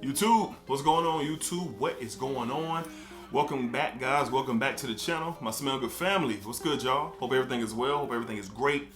YouTube, what's going on, YouTube? What is going on? Welcome back, guys. Welcome back to the channel. My Smell Good family. What's good, y'all? Hope everything is well. Hope everything is great.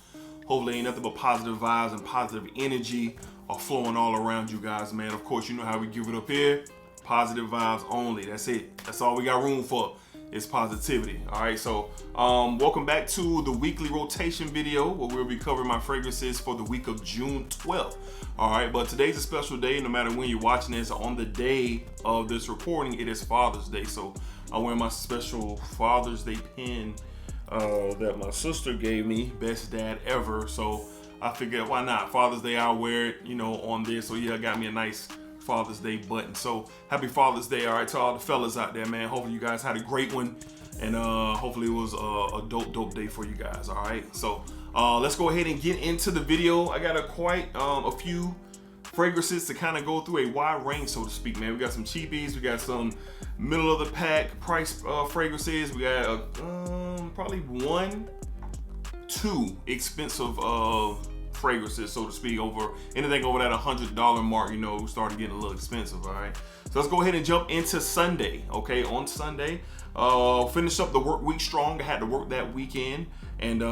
Hopefully ain't nothing but positive vibes and positive energy are flowing all around you guys, man. Of course, you know how we give it up here. Positive vibes only. That's it. That's all we got room for. It's positivity. All right, so welcome back to the weekly rotation video where we'll be covering my fragrances for the week of June 12th. All right, but today's a special day. No matter when you're watching this, on the day of this recording, it is Father's Day. So I wear my special Father's Day pin that my sister gave me, best dad ever. So I figured, why not? Father's Day, I'll wear it, you know, on this. So yeah, got me a nice Father's Day button. So happy Father's Day, all right, to all the fellas out there, man. Hopefully you guys had a great one, and hopefully it was a dope day for you guys. All right, so let's go ahead and get into the video. I got a few fragrances to kind of go through, a wide range, so to speak, man. We got some cheapies, we got some middle of the pack price fragrances, we got probably two expensive fragrances, so to speak. Anything over that $100 mark, you know, started getting a little expensive. All right, so let's go ahead and jump into Sunday. Okay, on Sunday, finish up the work week strong. I had to work that weekend, and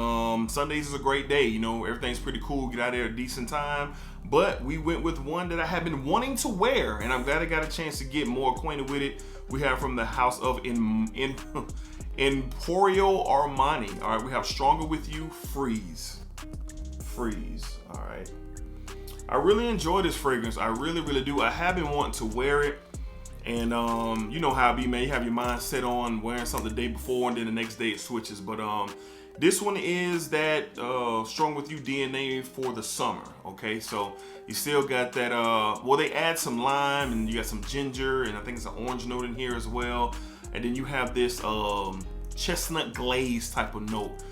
Sundays is a great day. You know, everything's pretty cool. Get out there at a decent time. But we went with one that I have been wanting to wear, and I'm glad I got a chance to get more acquainted with it. We have from the house of Emporio Armani. All right, we have Stronger With You Freeze. All right, I really enjoy this fragrance. I really do. I have been wanting to wear it, and you know how it be, man. You have your mind set on wearing something the day before, and then the next day it switches. But this one is that Strong With You DNA for the summer. Okay, so you still got that well, they add some lime, and you got some ginger, and I think it's an orange note in here as well. And then you have this chestnut glaze type of note.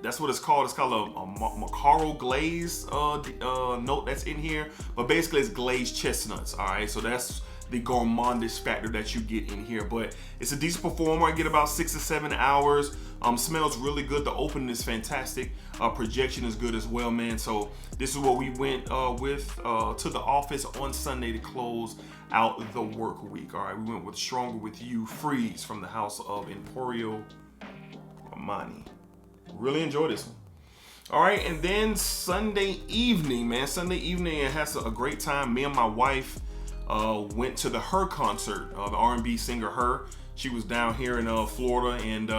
That's what it's called. It's called a Macaro glaze note that's in here, but basically it's glazed chestnuts. All right, so that's the gourmandish factor that you get in here. But it's a decent performer. I get about 6 to 7 hours. Smells really good. The opening is fantastic. Projection is good as well, man. So this is what we went with to the office on Sunday to close out the work week. All right, we went with Stronger With You Freeze from the house of Emporio Armani. Really enjoy this one. All right, and then Sunday evening, man. Sunday evening, it has a great time. Me and my wife went to the H.E.R concert. The R&B singer H.E.R. She was down here in Florida, and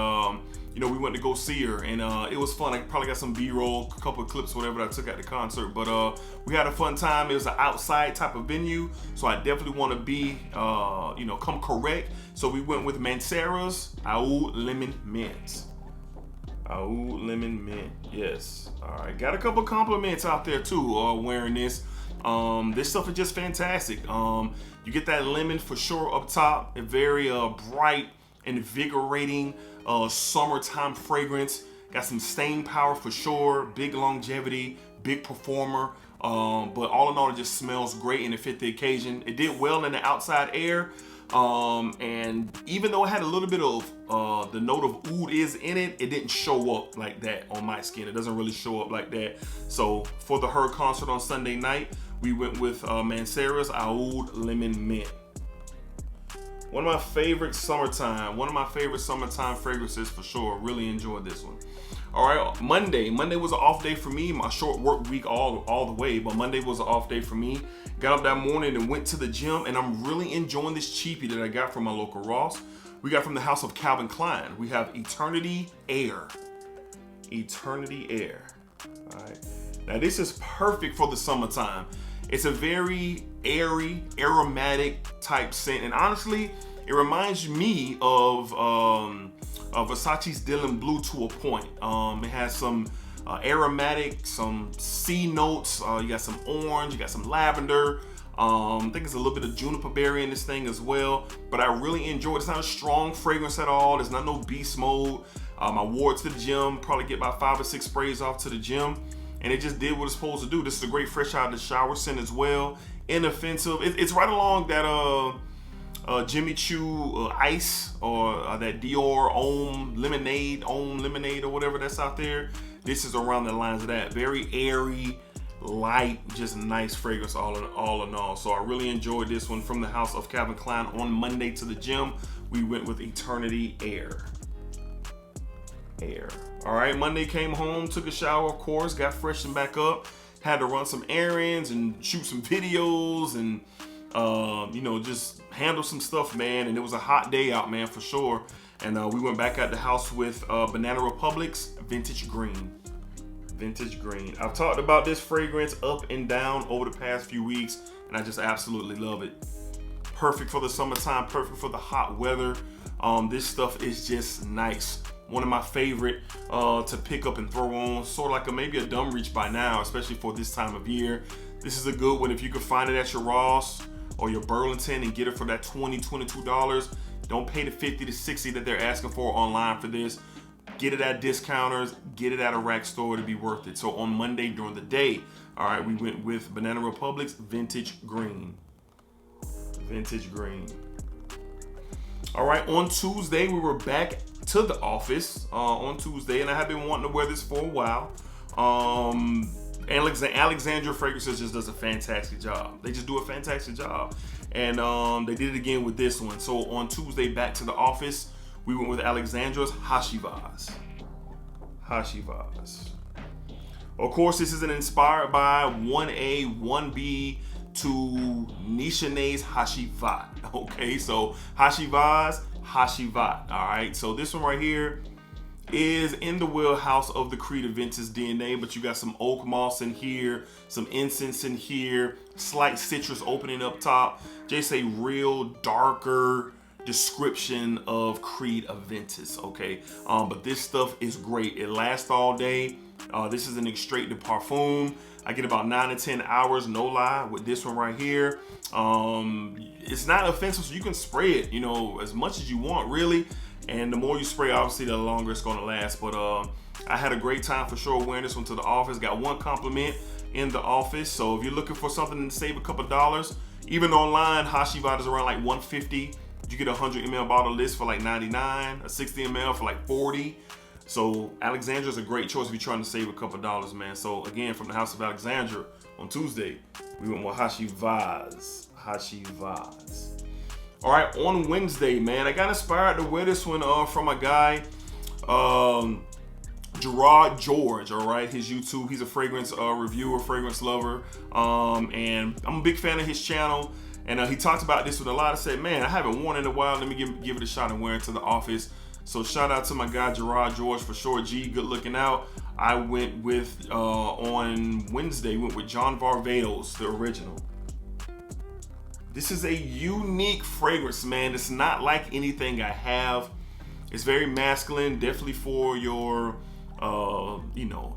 you know, we went to go see her, and it was fun. I probably got some B-roll, a couple of clips, whatever that I took at the concert. But we had a fun time. It was an outside type of venue, so I definitely want to be, you know, come correct. So we went with Mancera's Aoud Lemon Mint. Aoud Lemon Mint, yes. All right, got a couple compliments out there too wearing this. This stuff is just fantastic. You get that lemon for sure up top. A very bright, invigorating summertime fragrance. Got some staying power for sure. Big longevity, big performer. But all in all, it just smells great and it fit the occasion. It did well in the outside air. And even though it had a little bit of the note of oud is in it, it didn't show up like that on my skin. It doesn't really show up like that. So for the H.E.R concert on Sunday night, we went with Mancera's Aoud Lemon Mint. One of my favorite summertime fragrances for sure. Really enjoyed this one. All right, Monday was an off day for me. My short work week all the way, but Monday was an off day for me. Got up that morning and went to the gym, and I'm really enjoying this cheapie that I got from my local Ross. We got from the house of Calvin Klein. We have Eternity Air. Eternity Air. All right. Now this is perfect for the summertime. It's a very airy, aromatic type scent, and honestly, it reminds me of Versace's Dylan Blue to a point. It has some aromatic, some sea notes. You got some orange, you got some lavender. I think there's a little bit of juniper berry in this thing as well. But I really enjoy it. It's not a strong fragrance at all. There's not no beast mode. I wore it to the gym. Probably get about 5 or 6 sprays off to the gym, and it just did what it's supposed to do. This is a great fresh out of the shower scent as well. Inoffensive. It's right along that Jimmy Choo Ice, or that Dior Homme Lemonade or whatever that's out there. This is around the lines of that. Very airy, light, just nice fragrance all in all. So I really enjoyed this one from the house of Calvin Klein. On Monday to the gym, we went with Eternity Air. All right, Monday came home, took a shower, of course, got freshened back up, had to run some errands and shoot some videos and just handle some stuff, man. And it was a hot day out, man, for sure. And we went back at the house with Banana Republic's Vintage Green. I've talked about this fragrance up and down over the past few weeks, and I just absolutely love it. Perfect for the summertime, perfect for the hot weather. This stuff is just nice. One of my favorite to pick up and throw on, sort of like maybe a dumb reach by now, especially for this time of year. This is a good one if you can find it at your Ross or your Burlington and get it for that $20, $22. Don't pay the $50 to $60 that they're asking for online for this. Get it at discounters, get it at a rack store to be worth it. So on Monday during the day, all right, we went with Banana Republic's Vintage Green. All right, on Tuesday, we were back to the office on Tuesday, and I have been wanting to wear this for a while. Alexandria Fragrances just does a fantastic job. They just do a fantastic job. And they did it again with this one. So on Tuesday, back to the office, we went with Alexandra's Hashimotos. Of course, this is inspired by 1A, 1B to Nishane's Hashivat. Okay, so Hashivat. All right, so this one right here is in the wheelhouse of the Creed Aventus DNA, but you got some oak moss in here, some incense in here, slight citrus opening up top. Just a real darker description of Creed Aventus, okay? But this stuff is great. It lasts all day. This is an extrait de parfum. I get about 9 to 10 hours, no lie, with this one right here. It's not offensive, so you can spray it, as much as you want, really. And the more you spray, obviously, the longer it's gonna last. But I had a great time for sure wearing this one to the office. Got one compliment in the office. So if you're looking for something to save a couple dollars, even online, Hashivat is around like $150. You get a 100 ml bottle of this for like $99, a 60 ml for like $40. So Alexandra's a great choice if you're trying to save a couple dollars, man. So again, from the house of Alexandra on Tuesday, we went with Hashivas. All right, on Wednesday, man, I got inspired to wear this one from a guy, Gerard George, all right, his YouTube. He's a fragrance reviewer, fragrance lover, and I'm a big fan of his channel. And he talked about this with a lot. I said, man, I haven't worn it in a while. Let me give it a shot and wear it to the office. So shout out to my guy, Gerard George, for sure. G, good looking out. I went with, on Wednesday, went with John Varvatos, the original. This is a unique fragrance, man. It's not like anything I have. It's very masculine, definitely for your,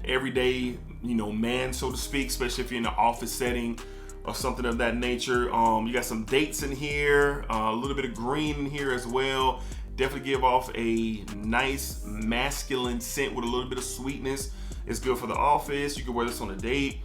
everyday, man, so to speak, especially if you're in an office setting or something of that nature. You got some dates in here, a little bit of green in here as well. Definitely give off a nice masculine scent with a little bit of sweetness. It's good for the office. You can wear this on a date.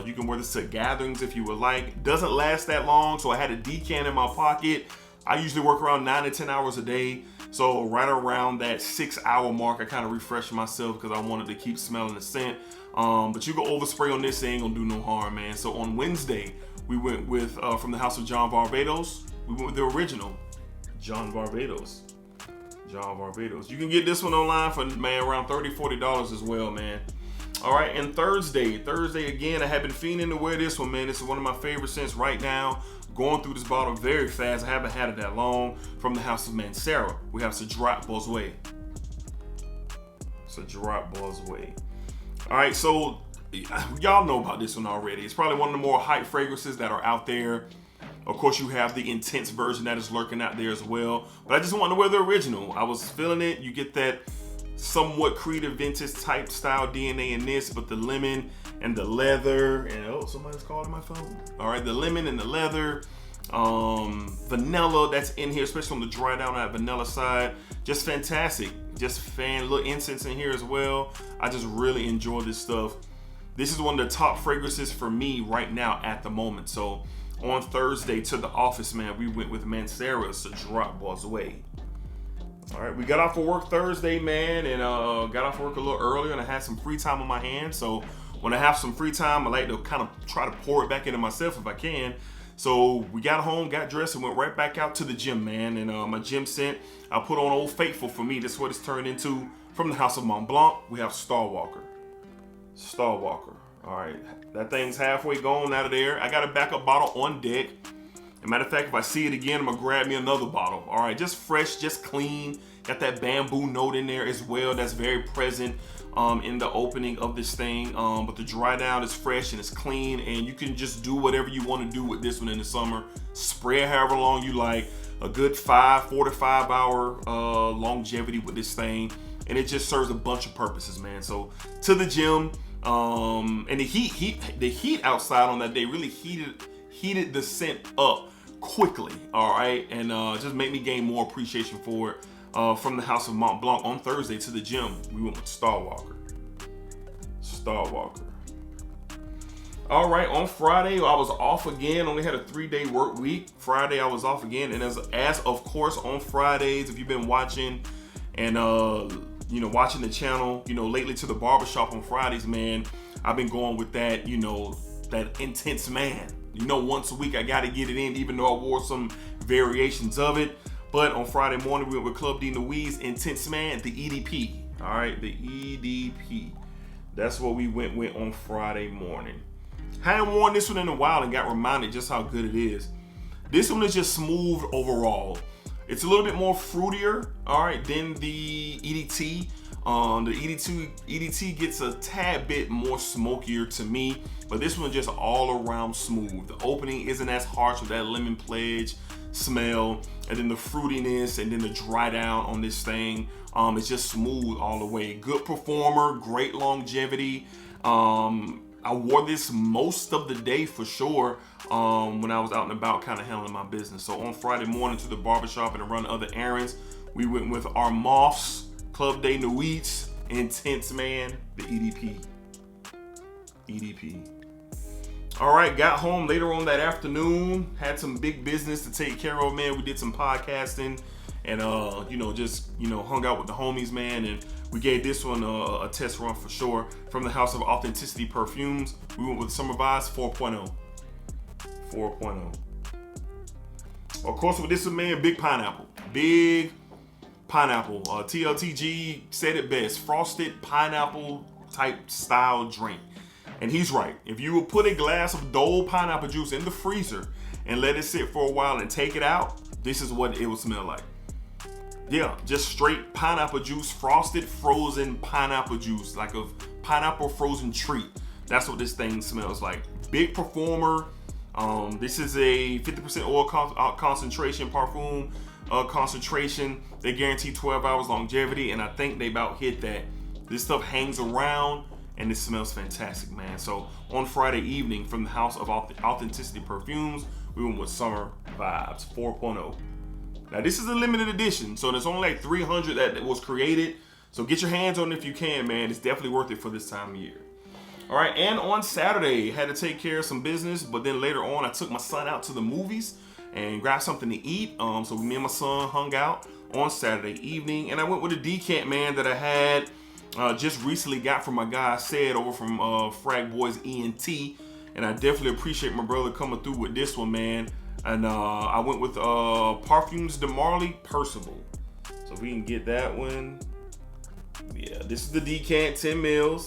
You can wear this to gatherings if you would like. Doesn't last that long, so I had a decant in my pocket. I usually work around 9 to 10 hours a day. So right around that 6-hour mark, I kind of refreshed myself because I wanted to keep smelling the scent. But you go overspray on this, it ain't gonna do no harm, man. So on Wednesday, we went with, from the house of John Varvatos, we went with the original, John Varvatos. You can get this one online for, man, around $30, $40 as well, man. All right, and Thursday again, I have been fiending to wear this one, man. This is one of my favorite scents right now. Going through this bottle very fast. I haven't had it that long. From the house of Mancera, we have Cedrat Bosway. All right, so y'all know about this one already. It's probably one of the more hype fragrances that are out there. Of course, you have the intense version that is lurking out there as well. But I just wanted to wear the original. I was feeling it. You get that somewhat Creed Aventus type style DNA in this, but the lemon and the leather, and oh, somebody's calling my phone. All right, the lemon and the leather, vanilla that's in here, especially on the dry down on that vanilla side. Just fantastic. Little incense in here as well. I just really enjoy this stuff. This is one of the top fragrances for me right now at the moment. So on Thursday to the office, man, we went with Mancera's Cedrat Bosway. All right, we got off of work Thursday, man, and got off work a little earlier, and I had some free time on my hands, so when I have some free time, I like to kind of try to pour it back into myself if I can. So we got home, got dressed, and went right back out to the gym, man. And my gym scent, I put on Old Faithful for me. That's what it's turned into. From the House of Mont Blanc, we have Star Walker. Star Walker. All right, that thing's halfway gone out of there. I got a backup bottle on deck. As a matter of fact, if I see it again, I'm gonna grab me another bottle. All right, just fresh, just clean. Got that bamboo note in there as well. That's very present in the opening of this thing. But the dry down is fresh and it's clean, and you can just do whatever you want to do with this one in the summer. Spray it however long you like. A good 4 to 5 hour longevity with this thing, and it just serves a bunch of purposes, man. So to the gym, and the heat outside on that day really heated the scent up quickly, all right, and just made me gain more appreciation for it. From the House of Mont Blanc on Thursday to the gym, we went with Star Walker. Star Walker. All right, on Friday, I was off again. Only had a 3-day work week. Friday, I was off again. And as of course, on Fridays, if you've been watching and, watching the channel, lately to the barbershop on Fridays, man, I've been going with that, that intense man. Once a week, I got to get it in, even though I wore some variations of it. But on Friday morning, we went with Club D. Louise, Intense Man, the EDP. All right, the EDP. That's what we went with on Friday morning. Hadn't worn this one in a while and got reminded just how good it is. This one is just smooth overall. It's a little bit more fruitier, all right, than the EDT. The EDT gets a tad bit more smokier to me, but this one just all around smooth. The opening isn't as harsh with that lemon pledge smell, and then the fruitiness, and then the dry down on this thing. It's just smooth all the way. Good performer, great longevity. I wore this most of the day for sure when I was out and about kind of handling my business. So on Friday morning to the barbershop and to run other errands, we went with our Moths, Club Day Nuits, Intense Man, the EDP. EDP. All right, got home later on that afternoon, had some big business to take care of, man. We did some podcasting and, just hung out with the homies, man. And we gave this one a test run for sure. From the House of Authenticity Perfumes, we went with Summer Vibes 4.0. 4.0. Of course, with this one, man, big pineapple. Big pineapple. TLTG said it best. Frosted pineapple type style drink. And he's right. If you would put a glass of Dole pineapple juice in the freezer and let it sit for a while and take it out, this is what it would smell like. Yeah, just straight pineapple juice, frosted frozen pineapple juice, like a pineapple frozen treat. That's what this thing smells like. Big performer. This is a 50% oil concentration parfum concentration. They guarantee 12 hours longevity, and I think they about hit that. This stuff hangs around, and it smells fantastic, man. So on Friday evening, from the House of Authenticity Perfumes, we went with Summer Vibes 4.0. Now this is a limited edition, so there's only like 300 that was created. So get your hands on it if you can, man. It's definitely worth it for this time of year. All right, and on Saturday, had to take care of some business, but then later on, I took my son out to the movies and grabbed something to eat. So me and my son hung out on Saturday evening, and I went with a decant, man, that I had just recently got from my guy Said over from Frag Boys ENT, and I definitely appreciate my brother coming through with this one, man. And I went with Parfums de Marly Percival. So if we can get that one. Yeah, this is the decant, 10 mil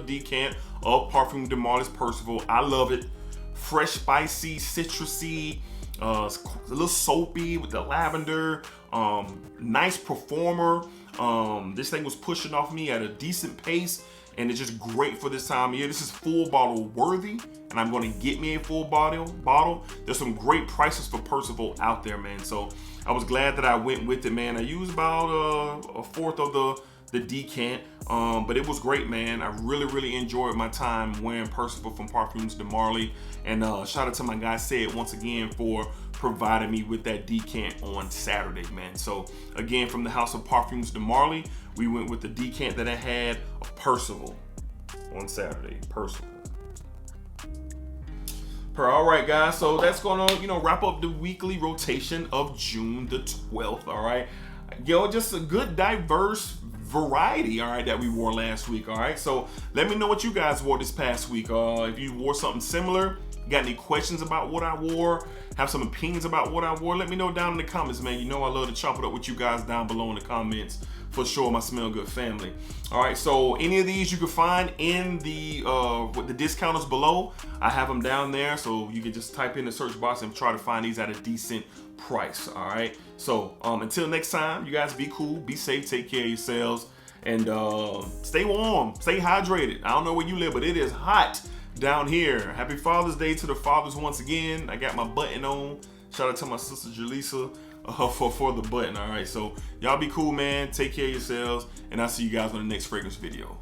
decant of Parfums de Marly Percival. I love it. Fresh, spicy, citrusy, a little soapy with the lavender. Nice performer. This thing was pushing off me at a decent pace, and it's just great for this time of year. This is full bottle worthy, and I'm going to get me a full bottle. There's some great prices for Percival out there, man. So I was glad that I went with it, man. I used about a fourth of the decant, but it was great, man. I really enjoyed my time wearing Percival from Parfums de Marly, and shout out to my guy Said once again for providing me with that decant on Saturday, man. So again, from the House of Parfums de Marly, we went with the decant that I had of Percival on Saturday. Percival. All right, guys, so that's gonna wrap up the weekly rotation of June the 12th. All right, just a good, diverse, variety, all right, that we wore last week, all right? So let me know what you guys wore this past week. If you wore something similar, got any questions about what I wore, have some opinions about what I wore, let me know down in the comments, man. You know I love to chop it up with you guys down below in the comments for sure, my Smell Good family. All right, so any of these you can find in the with the discounters below. I have them down there, so you can just type in the search box and try to find these at a decent price. All right, so until next time, you guys be cool, be safe, take care of yourselves, and stay warm, stay hydrated. I don't know where you live, but it is hot down here. Happy Father's Day to the fathers once again. I got my button on. Shout out to my sister Jaleesa for the button. All right, so y'all be cool, man. Take care of yourselves, and I'll see you guys on the next fragrance video.